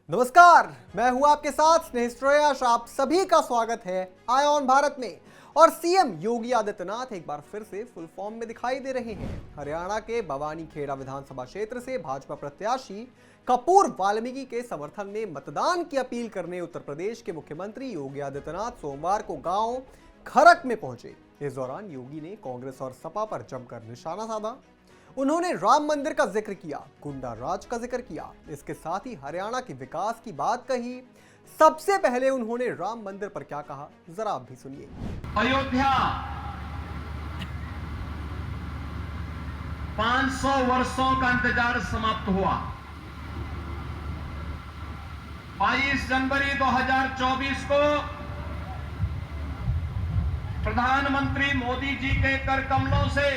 नमस्कार, मैं हूं आपके साथ स्नेह श्रेयस। आप सभी का स्वागत है आय ऑन भारत में। और सीएम योगी आदित्यनाथ एक बार फिर से फुल फॉर्म में दिखाई दे रहे हैं। हरियाणा के बवानी खेड़ा विधानसभा क्षेत्र से भाजपा प्रत्याशी कपूर वाल्मीकि के समर्थन में मतदान की अपील करने उत्तर प्रदेश के मुख्यमंत्री योगी आदित्यनाथ सोमवार को गांव खरक में पहुंचे। इस दौरान योगी ने कांग्रेस और सपा पर जमकर निशाना साधा। उन्होंने राम मंदिर का जिक्र किया, गुंडा राज का जिक्र किया, इसके साथ ही हरियाणा के विकास की बात कही। सबसे पहले उन्होंने राम मंदिर पर क्या कहा, जरा आप भी सुनिए। अयोध्या 500 वर्षों का इंतजार समाप्त हुआ। 22 जनवरी 2024 को प्रधानमंत्री मोदी जी के कर कमलों से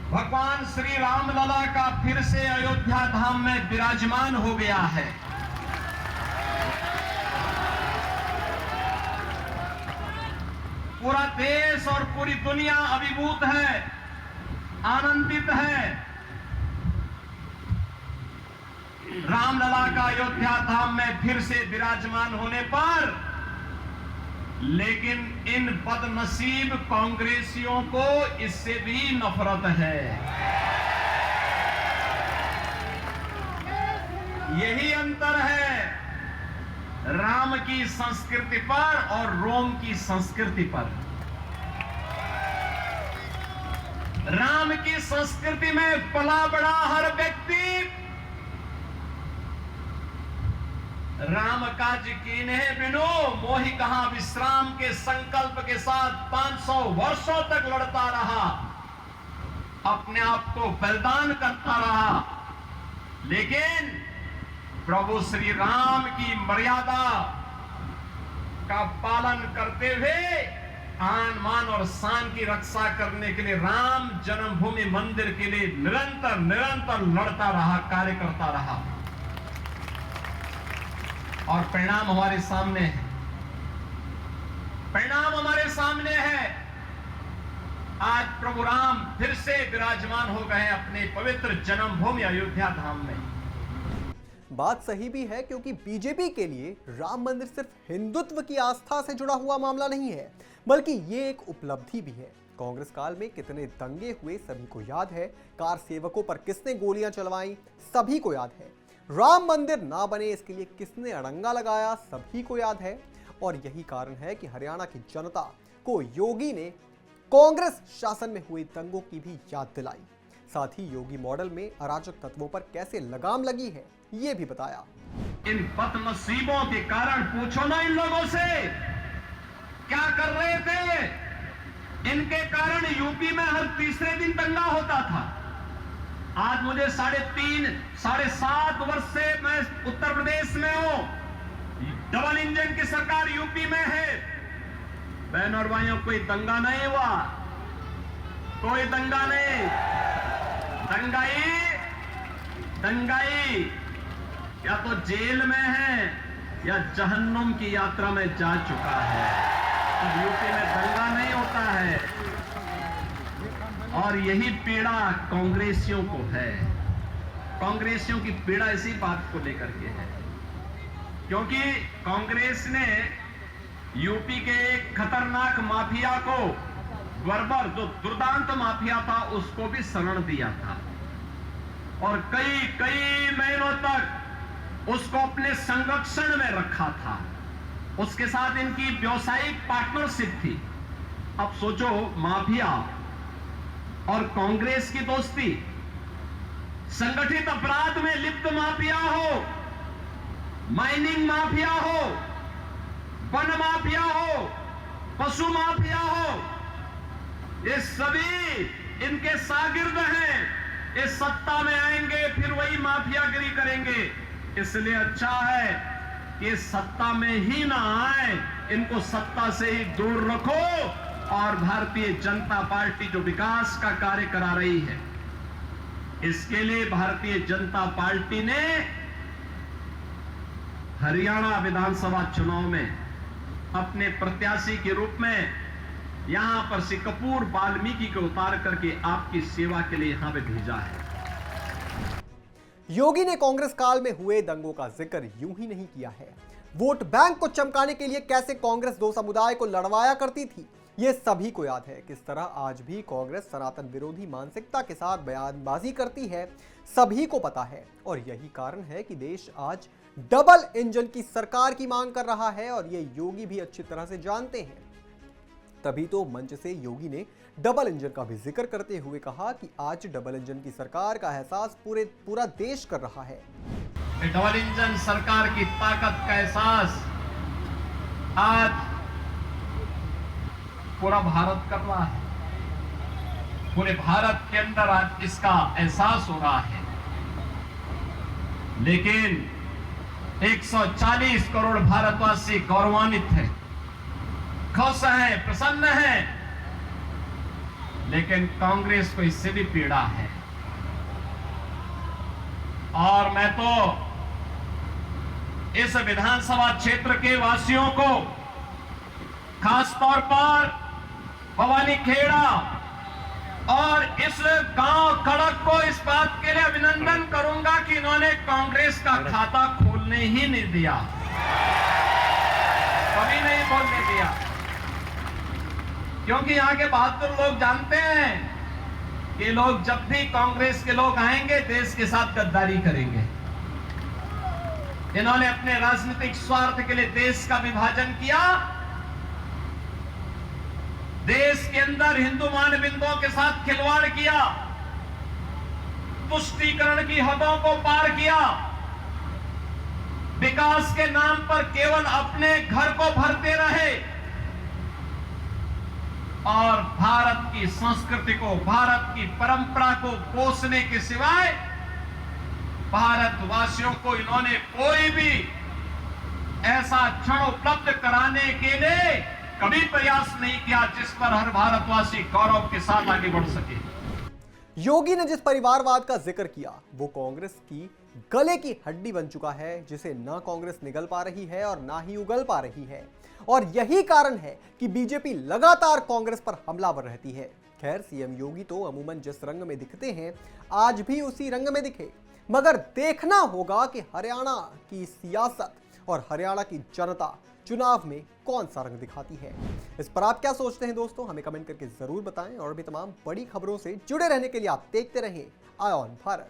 भगवान श्री राम लला का फिर से अयोध्या धाम में विराजमान हो गया है। पूरा देश और पूरी दुनिया अभिभूत है, आनंदित है। रामलला का अयोध्या धाम में फिर से विराजमान होने पर, लेकिन इन बदनसीब कांग्रेसियों को इससे भी नफरत है। यही अंतर है राम की संस्कृति पर और रोम की संस्कृति पर। राम की संस्कृति में पला बड़ा हर व्यक्ति राम काज कीन्हे बिनु मोहि कहां विश्राम के संकल्प के साथ 500 वर्षों तक लड़ता रहा, अपने आप को बलिदान करता रहा। लेकिन प्रभु श्री राम की मर्यादा का पालन करते हुए आन मान और शान की रक्षा करने के लिए राम जन्मभूमि मंदिर के लिए निरंतर लड़ता रहा, कार्य करता रहा। और परिणाम हमारे सामने है। परिणाम हमारे सामने है। आज प्रभु राम फिर से विराजमान हो गए अपने पवित्र जन्मभूमि अयोध्या धाम में। बात सही भी है, क्योंकि बीजेपी के लिए राम मंदिर सिर्फ हिंदुत्व की आस्था से जुड़ा हुआ मामला नहीं है, बल्कि ये एक उपलब्धि भी है। कांग्रेस काल में कितने दंगे हुए सभी को याद है। कार सेवकों पर किसने गोलियां चलवाई सभी को याद है। राम मंदिर ना बने इसके लिए किसने अड़ंगा लगाया सभी को याद है। और यही कारण है कि हरियाणा की जनता को योगी ने कांग्रेस शासन में हुए दंगों की भी याद दिलाई। साथ ही योगी मॉडल में अराजक तत्वों पर कैसे लगाम लगी है ये भी बताया। इन बदनसीबों के कारण पूछो ना इन लोगों से क्या कर रहे थे। इनके कारण यूपी में हर तीसरे दिन दंगा होता था। आज मुझे 3.5-7 वर्ष से मैं उत्तर प्रदेश में हूं। डबल इंजन की सरकार यूपी में है। बहन और भाइयों, कोई दंगा नहीं हुआ, कोई दंगा नहीं। दंगाई या तो जेल में है या जहन्नुम की यात्रा में जा चुका है। अब यूपी में दंगा नहीं होता है। और यही पीड़ा कांग्रेसियों को है। कांग्रेसियों की पीड़ा इसी बात को लेकर के है, क्योंकि कांग्रेस ने यूपी के एक खतरनाक माफिया को, बर्बर जो दुर्दांत माफिया था, उसको भी शरण दिया था और कई महीनों तक उसको अपने संरक्षण में रखा था। उसके साथ इनकी व्यावसायिक पार्टनरशिप थी। अब सोचो, माफिया और कांग्रेस की दोस्ती, संगठित अपराध में लिप्त माफिया हो, माइनिंग माफिया हो, वन माफिया हो, पशु माफिया हो, ये सभी इनके शागिर्द हैं। इस सत्ता में आएंगे फिर वही माफियागिरी करेंगे। इसलिए अच्छा है कि सत्ता में ही ना आए, इनको सत्ता से ही दूर रखो। और भारतीय जनता पार्टी जो विकास का कार्य करा रही है, इसके लिए भारतीय जनता पार्टी ने हरियाणा विधानसभा चुनाव में अपने प्रत्याशी के रूप में यहां पर से कपूर वाल्मीकि को उतार करके आपकी सेवा के लिए यहां पे भेजा है। योगी ने कांग्रेस काल में हुए दंगों का जिक्र यूं ही नहीं किया है। वोट बैंक को चमकाने के लिए कैसे कांग्रेस दो समुदाय को लड़वाया करती थी, ये सभी को याद है। किस तरह आज भी कांग्रेस सनातन विरोधी मानसिकता के साथ बयानबाजी करती है, सभी को पता है। और यही कारण है कि देश आज डबल इंजन की सरकार की मांग कर रहा है और ये योगी भी अच्छी तरह से जानते हैं। तभी तो मंच से योगी ने डबल इंजन का भी जिक्र करते हुए कहा कि आज डबल इंजन की सरकार का एहसास पूरा देश कर रहा है। डबल इंजन सरकार की ताकत का एहसास आज पूरा भारत कर रहा है। पूरे भारत के अंदर आज इसका एहसास हो रहा है। लेकिन 140 करोड़ भारतवासी गौरवान्वित हैं, खुश हैं, प्रसन्न हैं, लेकिन कांग्रेस को इससे भी पीड़ा है। और मैं तो इस विधानसभा क्षेत्र के वासियों को खासतौर पर भवानी खेड़ा और इस गांव खड़क को इस बात के लिए अभिनंदन करूंगा कि इन्होंने कांग्रेस का खाता खोलने ही नहीं दिया, कभी नहीं खोलने दिया। क्योंकि यहाँ के बहादुर लोग जानते हैं कि लोग जब भी कांग्रेस के लोग आएंगे देश के साथ गद्दारी करेंगे। इन्होंने अपने राजनीतिक स्वार्थ के लिए देश का विभाजन किया, देश के अंदर हिंदू मानबिंदुओं के साथ खिलवाड़ किया, तुष्टीकरण की हदों को पार किया, विकास के नाम पर केवल अपने घर को भरते रहे और भारत की संस्कृति को, भारत की परंपरा को पोषने के सिवाय भारतवासियों को इन्होंने कोई भी ऐसा क्षण उपलब्ध कराने के लिए कभी प्रयास नहीं किया जिस पर हर भारतवासी गौरव के साथ आगे बढ़ सके। योगी ने जिस परिवारवाद का जिक्र किया वो कांग्रेस की गले की हड्डी बन चुका है, जिसे ना कांग्रेस निगल पा रही है और ना ही उगल पा रही है। और यही कारण है कि बीजेपी लगातार कांग्रेस पर हमलावर रहती है। खैर, सीएम योगी तो अमूमन जिस रंग में दिखते हैं आज भी उसी रंग में दिखे, मगर देखना होगा कि हरियाणा की सियासत और हरियाणा की जनता चुनाव में कौन सा रंग दिखाती है। इस पर आप क्या सोचते हैं दोस्तों, हमें कमेंट करके जरूर बताएं। और भी तमाम बड़ी खबरों से जुड़े रहने के लिए आप देखते रहें आय ऑन भारत।